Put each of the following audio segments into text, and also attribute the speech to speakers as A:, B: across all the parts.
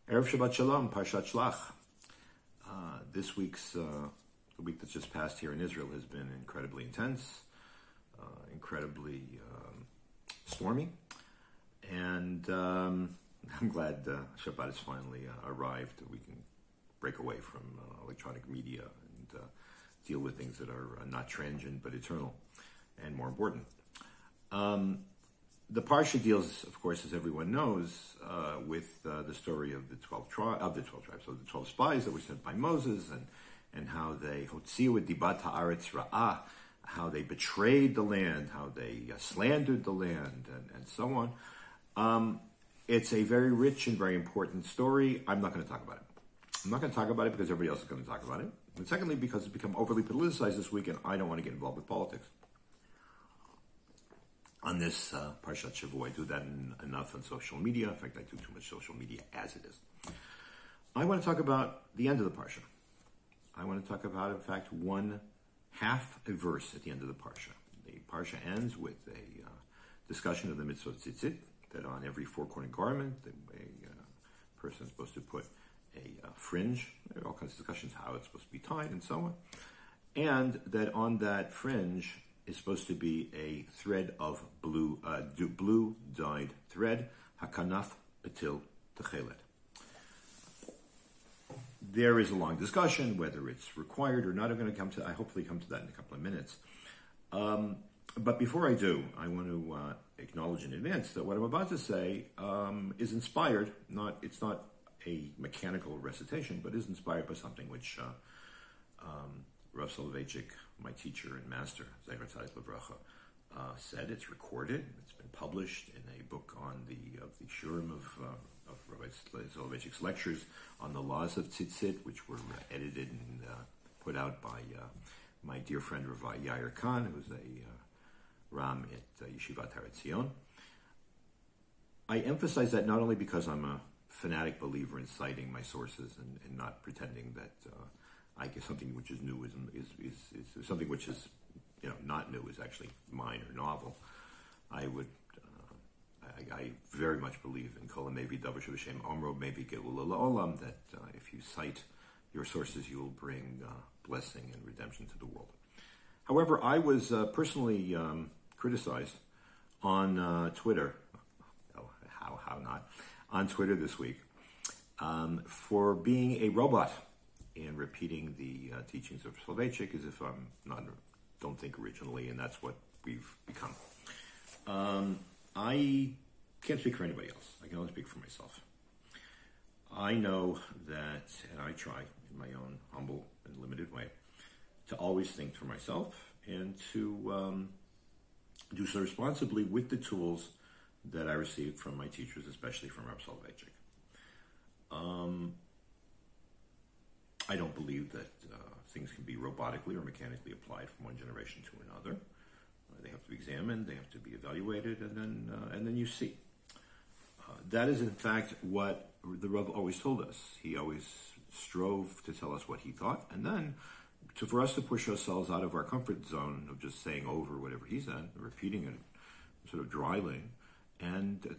A: Erev Shabbat Shalom, Parshat Shlach. This week's, the week that's just passed here in Israel has been incredibly intense, incredibly stormy, and I'm glad Shabbat has finally arrived. We can break away from electronic media and deal with things that are not transient but eternal and more important. The Parsha deals, of course, as everyone knows, with the story of the 12 spies that were sent by Moses, and how they hotziu dibat haaretz ra'ah, how they betrayed the land, how they slandered the land, and so on. It's a very rich and very important story. I'm not going to talk about it. I'm not going to talk about it because everybody else is going to talk about it. And secondly, because it's become overly politicized this week, and I don't want to get involved with politics. On this Parshat Shavua, I do that enough on social media. In fact, I do too much social media as it is. I want to talk about the end of the Parsha. I want to talk about, in fact, one half a verse at the end of the Parsha. The Parsha ends with a discussion of the mitzvah tzitzit, that on every four-cornered garment, a person is supposed to put a fringe. There are all kinds of discussions how it's supposed to be tied and so on. And that on that fringe is supposed to be a thread of blue dyed thread, hakanaf patil techelet. There is a long discussion whether it's required or not. I hopefully come to that in a couple of minutes. But before I do, I want to acknowledge in advance that what I'm about to say is inspired. It's not a mechanical recitation, but is inspired by something which Rav Soloveitchik, my teacher and master, Zecher Tzadik Livracha, said. It's recorded. It's been published in a book on the shurim of Rav Soloveitchik's lectures on the laws of tzitzit, which were edited and put out by my dear friend Rav Yair Khan, who's a Ram at Yeshivat Har Etzion. I emphasize that not only because I'm a fanatic believer in citing my sources and not pretending that I guess something which is new is something which is not new is actually mine or novel. I very much believe in Kol Mevi Davar Shem Omro Mevi Geula La'olam, that if you cite your sources, you will bring blessing and redemption to the world. However, I was personally criticized on Twitter. Oh, how not? On Twitter this week for being a robot and repeating the teachings of Soloveitchik as if don't think originally, and that's what we've become. I can't speak for anybody else. I can only speak for myself. I know that, and I try in my own humble and limited way, to always think for myself and to do so responsibly with the tools that I received from my teachers, especially from Rav Soloveitchik. I don't believe that things can be robotically or mechanically applied from one generation to another. They have to be examined, they have to be evaluated, and then you see. That is, in fact, what the Rav always told us. He always strove to tell us what he thought, and then for us to push ourselves out of our comfort zone of just saying over whatever he said, repeating it sort of dryly, and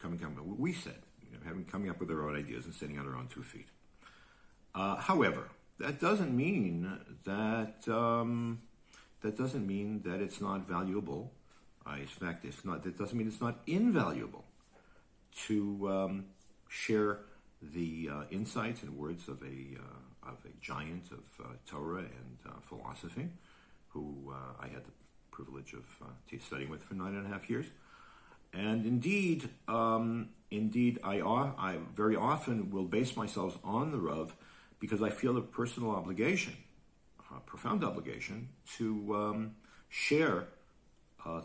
A: coming up with what we said, coming up with our own ideas and standing on our own 2 feet. However, that doesn't mean that it's not valuable. In fact, that doesn't mean it's not invaluable to share the insights and words of a giant of Torah and philosophy, who I had the privilege of studying with for 9.5 years. And indeed, I very often will base myself on the Rav because I feel a personal obligation, a profound obligation, to share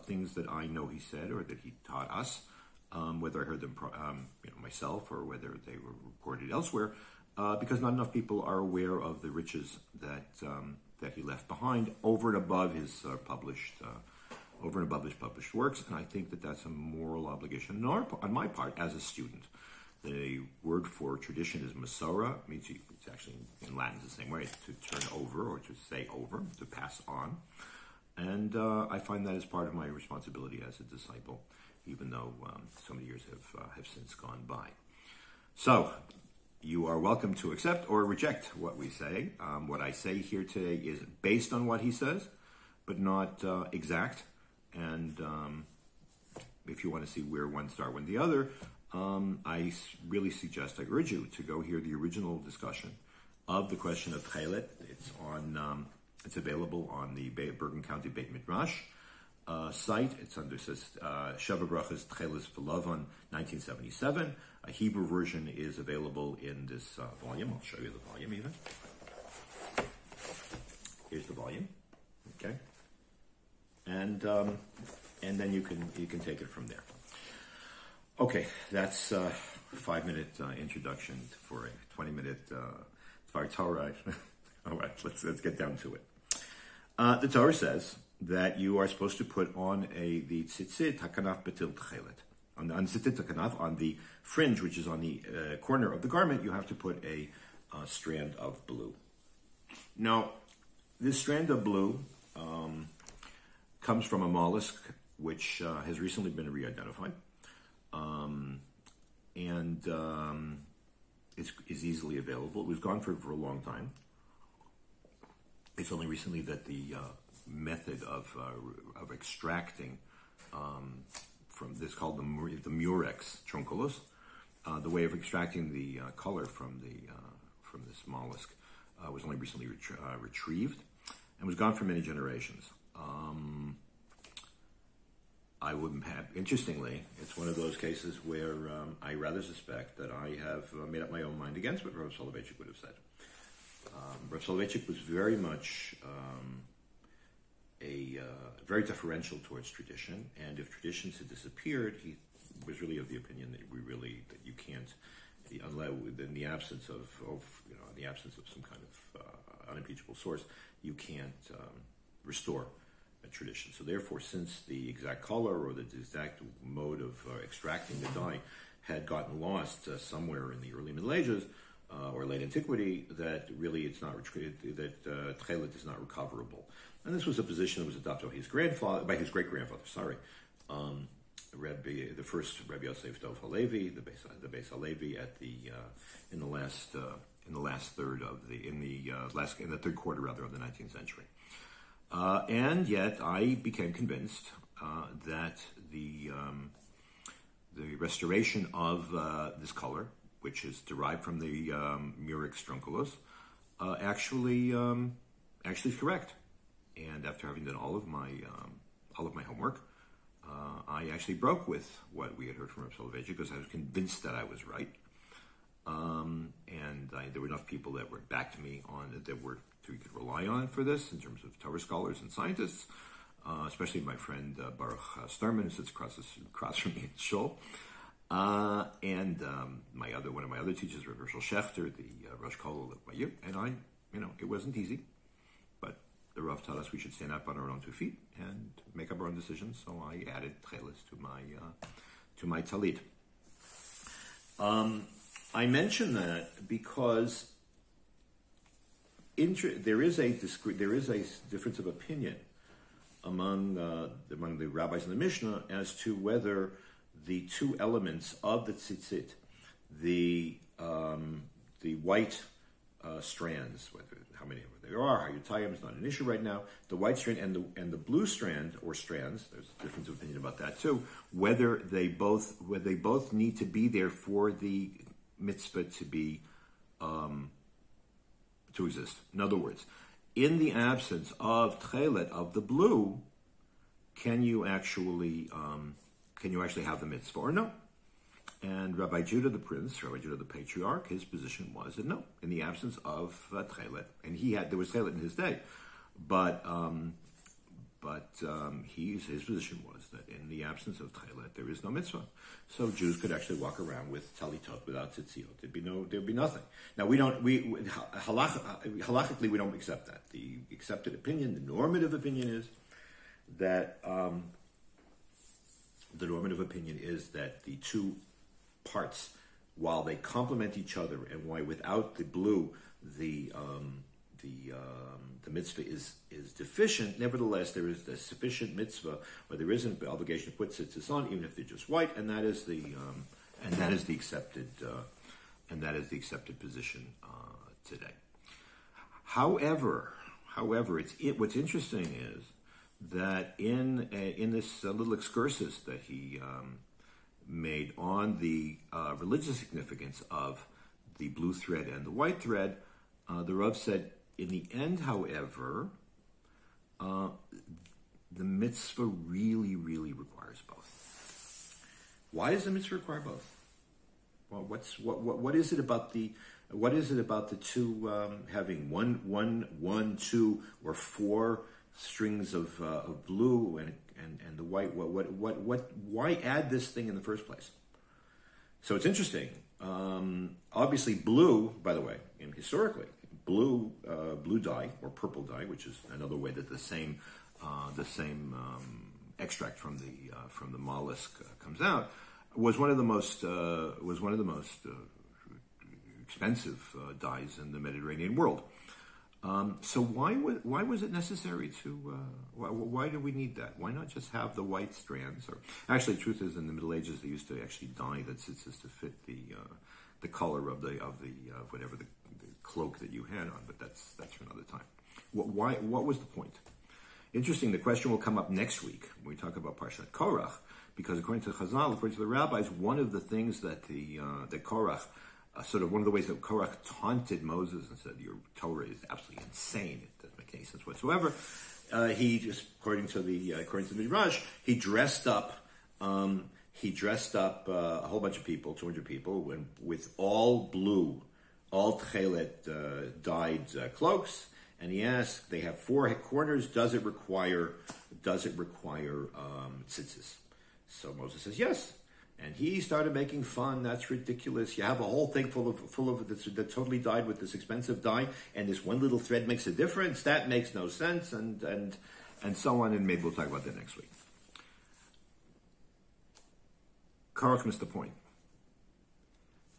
A: things that I know he said or that he taught us, whether I heard them myself or whether they were recorded elsewhere, because not enough people are aware of the riches that he left behind over and above his published works, and I think that that's a moral obligation on my part as a student. The word for tradition is Masora. It means it's actually in Latin the same way, to turn over or to say over, to pass on. And I find that as part of my responsibility as a disciple, even though so many years have since gone by. So, you are welcome to accept or reject what we say. What I say here today is based on what he says, but not exact. And if you want to see where one start, one the other, I really suggest, I urge you to go hear the original discussion of the question of tchelet. It's available on the Bergen County Beit Midrash site. It's under Sheva Brachas Tcheles V'Lavan 1977. A Hebrew version is available in this volume. I'll show you the volume even. Here's the volume. Okay, and then you can take it from there. Okay, that's a 5-minute introduction for a 20-minute Dvar Torah. All right, let's get down to it. The Torah says that you are supposed to put on the tzitzit hakanaf betil tchelet. On tzitzit hakanaf, on the fringe, which is on the corner of the garment, you have to put a strand of blue. Now, this strand of blue comes from a mollusk which has recently been re-identified, and is easily available. It was gone for a long time. It's only recently that the method of extracting from this called the murex trunculus, the way of extracting the color from this mollusk was only recently retrieved and was gone for many generations. I wouldn't have. Interestingly, it's one of those cases where I rather suspect that I have made up my own mind against what Rav Soloveitchik would have said. Rav Soloveitchik was very much very deferential towards tradition, and if traditions had disappeared, he was really of the opinion that you can't, in the absence of some kind of unimpeachable source, you can't restore a tradition. So therefore, since the exact color or the exact mode of extracting the dye had gotten lost somewhere in the early Middle Ages or late antiquity, that really it's not that tchelet is not recoverable. And this was a position that was adopted by his great-grandfather. The first Rebbe Yosef Dov Halevi, the Beis Halevi, in the third quarter of the 19th century. And yet, I became convinced that the restoration of this color, which is derived from the murex trunculus, actually is correct. And after having done all of my homework, I actually broke with what we had heard from Rav Soloveitchik because I was convinced that I was right. There were enough people that were backed me on it that we could rely on for this in terms of Torah scholars and scientists, especially my friend Baruch Sturman, who sits across from me in Shul, and one of my other teachers, Rav Schechter, the Rosh Kollel of Bayir, and it wasn't easy, but the Rav taught us we should stand up on our own 2 feet and make up our own decisions. So I added tcheles to my talit. I mention that because there is a difference of opinion among the rabbis in the Mishnah as to whether the two elements of the tzitzit, the white strands, how many there are, how you tie them is not an issue right now. The white strand and the blue strand or strands, there's a difference of opinion about that too. Whether they both need to be there for the mitzvah to be to exist. In other words, in the absence of tchelet of the blue, can you actually have the mitzvah or no? And Rabbi Judah the prince, Rabbi Judah the patriarch, his position was that no, in the absence of tchelet, and there was tchelet in his day, but his position was that in the absence of tchelet there is no mitzvah. So Jews could actually walk around with talitot without tzitzit. There'd be nothing. Now halachically we don't accept that. The accepted opinion, the normative opinion is that the two parts, while they complement each other, and why without the blue the mitzvah is deficient, nevertheless there is the sufficient mitzvah, or there isn't the obligation to put tzitzis on, even if they're just white, and that is the accepted and that is the accepted position today. However, what's interesting is that in this little excursus that he made on the religious significance of the blue thread and the white thread, the Rav said, in the end, however, the mitzvah really, really requires both. Why does the mitzvah require both? Well, what is it about the two having one, two, or four strings of blue and the white? Why add this thing in the first place? So it's interesting. Obviously, blue, by the way, and historically, blue dye or purple dye, which is another way that the same extract from the mollusk comes out, was one of the most expensive dyes in the Mediterranean world. So why was it necessary to? Why do we need that? Why not just have the white strands? Or actually, the truth is, in the Middle Ages, they used to actually dye the tzitzit to fit the color of whatever the cloak that you had on. But that's for another time. What was the point? Interesting. The question will come up next week when we talk about Parshat Korach, because according to Chazal, according to the rabbis, one of the things that the Korach, one of the ways that Korach taunted Moses and said, "Your Torah is absolutely insane; it doesn't make any sense whatsoever." He just, according to the Midrash, he dressed up a whole bunch of people, 200 people, with all blue, all tchelet dyed cloaks. And he asked, they have four corners, does it require tzitzis? So Moses says, yes. And he started making fun. That's ridiculous. You have a whole thing full of that's totally dyed with this expensive dye, and this one little thread makes a difference. That makes no sense, and so on. And maybe we'll talk about that next week. Korach missed the point.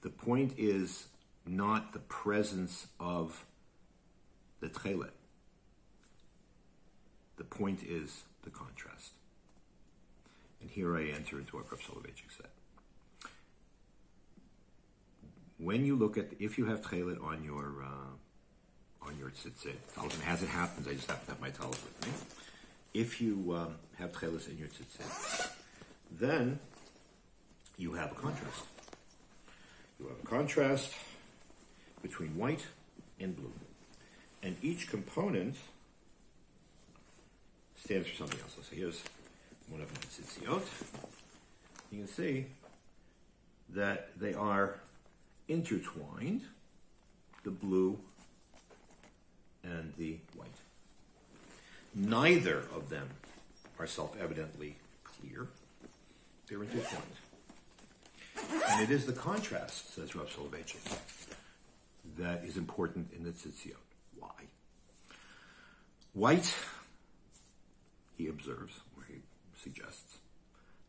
A: The point is not the presence of the tchelet. The point is the contrast. And here I enter into what Rav Soloveitchik said. When you look at, if you have tchelet on your tzitzit, as it happens, I just happen to have my talis with me. If you have tchelet in your tzitzit, then you have a contrast. You have a contrast between white and blue. And each component stands for something else. So here's one of my tzitziot. You can see that they are intertwined, the blue and the white. Neither of them are self-evidently clear. They're intertwined. And it is the contrast, says Rav Soloveitchik, that is important in the tzitziot. Why? White, he observes, or he suggests,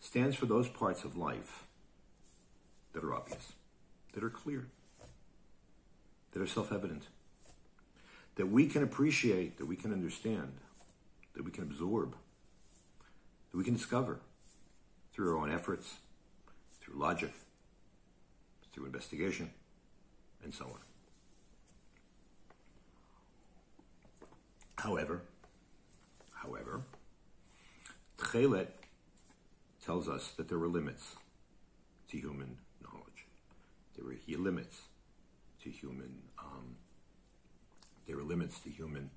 A: stands for those parts of life that are obvious, that are clear, that are self-evident, that we can appreciate, that we can understand, that we can absorb, that we can discover through our own efforts, through logic, through investigation, and so on. However, Tchelet tells us that there were limits to human knowledge. There were limits to human. There were limits to the human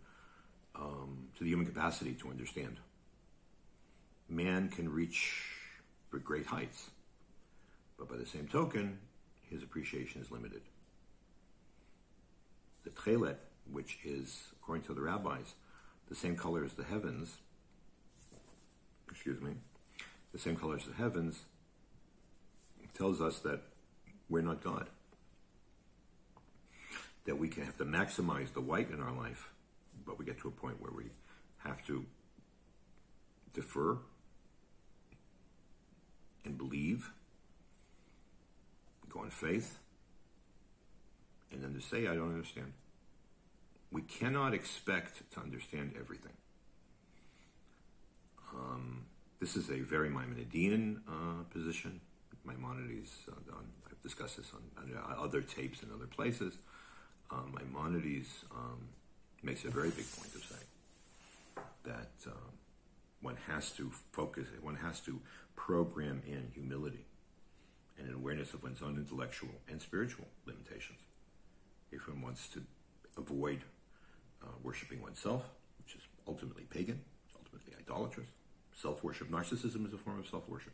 A: capacity to understand. Man can reach great heights, but by the same token, his appreciation is limited. The tchelet, which is, according to the rabbis, the same color as the heavens, the same color as the heavens, tells us that we're not God. That we can have to maximize the white in our life, but we get to a point where we have to defer and believe, go in faith, and then to say, I don't understand. We cannot expect to understand everything. This is a very Maimonidean position. Maimonides, discussed this on other tapes and other places. Maimonides makes a very big point of saying that one has to focus, one has to program in humility and an awareness of one's own intellectual and spiritual limitations if one wants to avoid worshiping oneself, which is ultimately pagan, ultimately idolatrous. Self-worship, narcissism is a form of self-worship.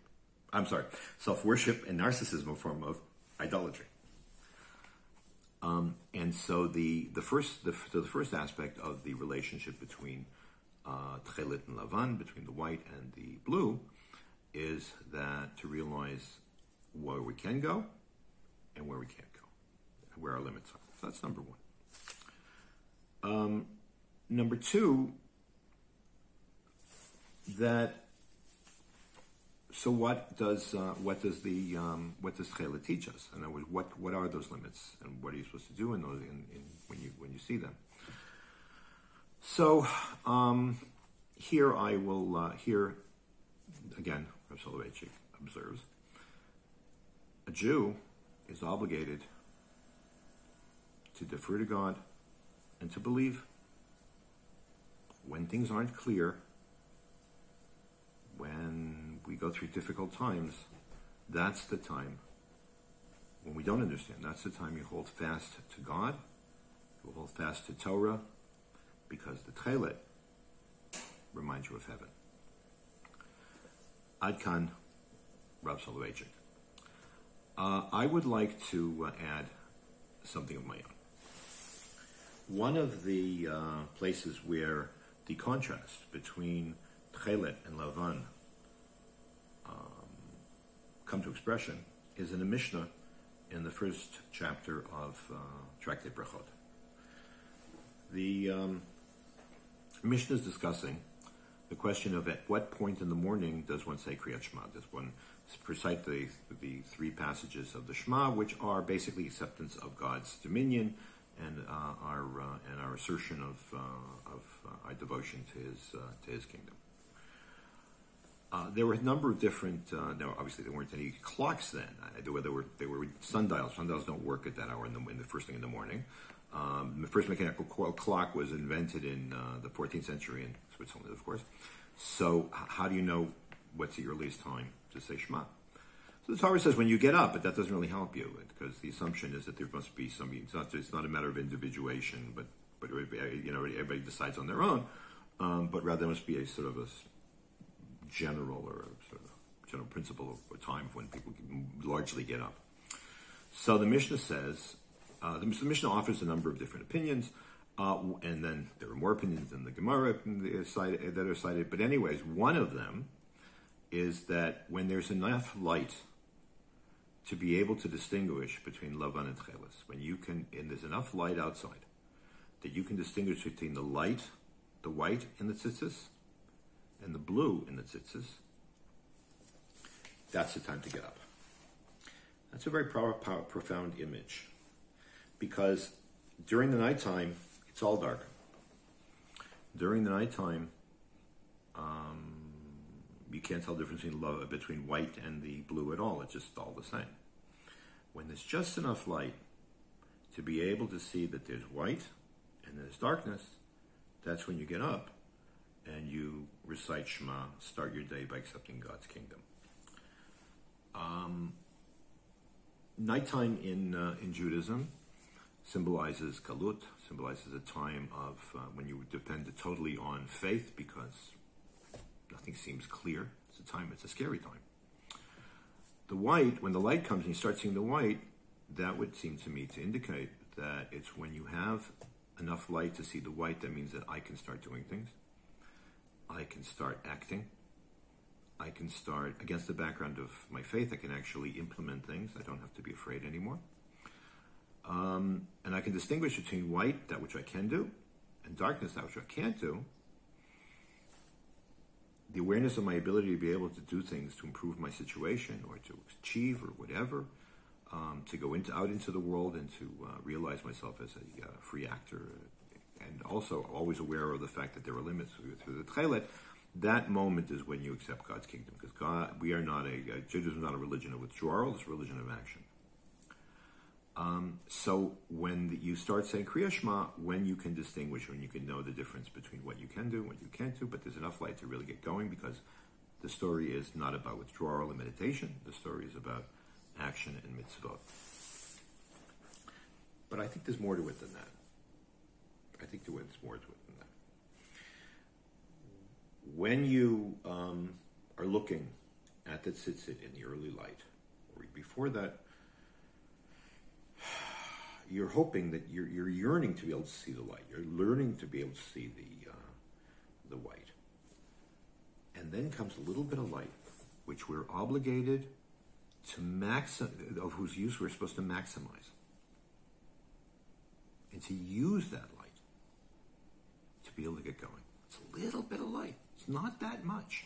A: Self-worship and narcissism are a form of idolatry. And so the first aspect of the relationship between tzitzit and lavan, between the white and the blue, is that to realize where we can go and where we can't go, where our limits are. So that's number one. Number two, so what does tzitzit teach us? In other words, what are those limits, and what are you supposed to do in those when you see them? So here I will here again, Rav Soloveitchik observes, a Jew is obligated to defer to God and to believe. When things aren't clear, when we go through difficult times, that's the time when we don't understand. That's the time you hold fast to God, you hold fast to Torah, because the tzitzit reminds you of heaven. Ad kan, Rav Soloveitchik. I would like to add something of my own. One of the places where the contrast between tzitzit and lavan come to expression is in the Mishnah in the first chapter of Tractate Brachot. The Mishnah is discussing the question of at what point in the morning does one say Kriyat Shema? Does one recite the three passages of the Shema, which are basically acceptance of God's dominion and our assertion of our devotion to His kingdom. There were a number of different. Now, obviously, there weren't any clocks then. There were sundials. Sundials don't work at that hour in the first thing in the morning. The first mechanical clock was invented in the 14th century in Switzerland, of course. So, how do you know what's the earliest time to say Shema? So the Torah says when you get up, but that doesn't really help you because the assumption is that there must be some. It's not a matter of individuation, but everybody decides on their own. But rather, there must be a sort of a general or a sort of general principle or time when people largely get up. So the Mishnah says. The Mishnah offers a number of different opinions, and then there are more opinions than the Gemara that are cited. But anyways, one of them is that when there's enough light to be able to distinguish between lavan and tcheles, when you can, and there's enough light outside that you can distinguish between the light, the white in the tzitzis, and the blue in the tzitzis, that's the time to get up. That's a very profound image. Because during the nighttime, it's all dark. During the nighttime, you can't tell the difference between white and the blue at all. It's just all the same. When there's just enough light to be able to see that there's white and there's darkness, that's when you get up and you recite Shema, start your day by accepting God's kingdom. Nighttime in Judaism symbolizes galut, symbolizes a time of when you depend totally on faith because nothing seems clear. It's a scary time. The white, when the light comes and you start seeing the white, that would seem to me to indicate that it's when you have enough light to see the white, that means that I can start doing things. I can start acting. I can start, against the background of my faith, I can actually implement things. I don't have to be afraid anymore. And I can distinguish between white, that which I can do, and darkness, that which I can't do. The awareness of my ability to be able to do things to improve my situation or to achieve or whatever, to go out into the world and to realize myself as a free actor, and also always aware of the fact that there are limits through the tzitzit. That moment is when you accept God's kingdom, because Judaism is not a religion of withdrawal; it's a religion of action. So when you start saying Kriya Shema, when you can distinguish, when you can know the difference between what you can do and what you can't do, but there's enough light to really get going, because the story is not about withdrawal and meditation. The story is about action and mitzvot. But I think there's more to it than that. I think there's more to it than that. When you are looking at the tzitzit in the early light, or before that, you're hoping that you're yearning to be able to see the light. You're learning to be able to see the white. And then comes a little bit of light, which we're obligated to of whose use we're supposed to maximize. And to use that light to be able to get going. It's a little bit of light. It's not that much.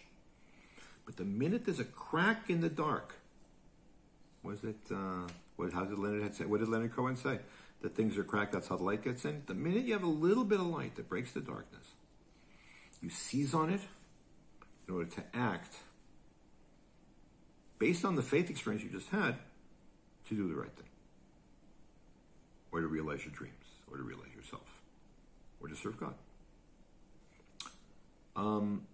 A: But the minute there's a crack in the dark, how did Leonard say? What did Leonard Cohen say? That things are cracked, that's how the light gets in. The minute you have a little bit of light that breaks the darkness, you seize on it in order to act based on the faith experience you just had to do the right thing. Or to realize your dreams, or to realize yourself, or to serve God.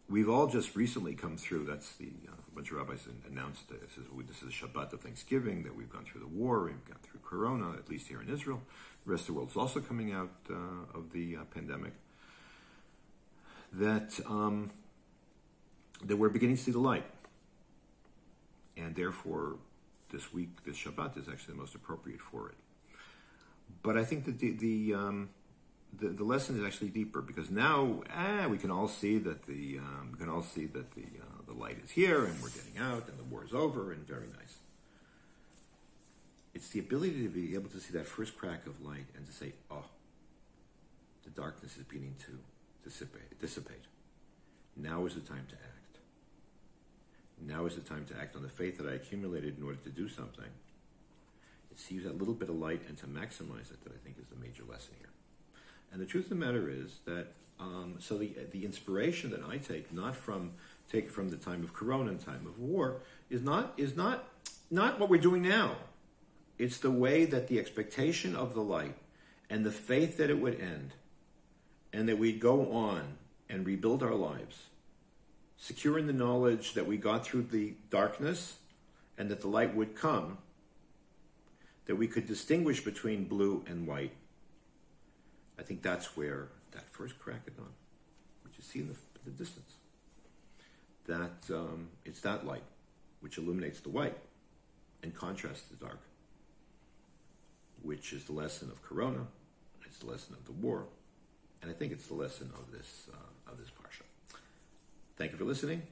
A: We've all just recently come through, that's a bunch of rabbis announced this is a Shabbat of Thanksgiving, that we've gone through the war, we've gone through Corona, at least here in Israel. The rest of the world is also coming out of the pandemic. That we're beginning to see the light. And therefore, this week, this Shabbat is actually the most appropriate for it. But I think that the lesson is actually deeper, because now we can all see that the light is here, and we're getting out, and the war is over, and very nice. It's the ability to be able to see that first crack of light and to say, "Oh, the darkness is beginning to dissipate. Now is the time to act. Now is the time to act on the faith that I accumulated in order to do something." It's to use that little bit of light and to maximize it that I think is the major lesson here. And the truth of the matter is that so the inspiration that I take from the time of Corona and time of war is not what we're doing now. It's the way that the expectation of the light and the faith that it would end, and that we'd go on and rebuild our lives, secure in the knowledge that we got through the darkness and that the light would come, that we could distinguish between blue and white. I think that's where that first crack of dawn, which you see in the distance, that it's that light which illuminates the white and contrasts the dark, which is the lesson of Corona, it's the lesson of the war, and I think it's the lesson of this Parshat. Thank you for listening.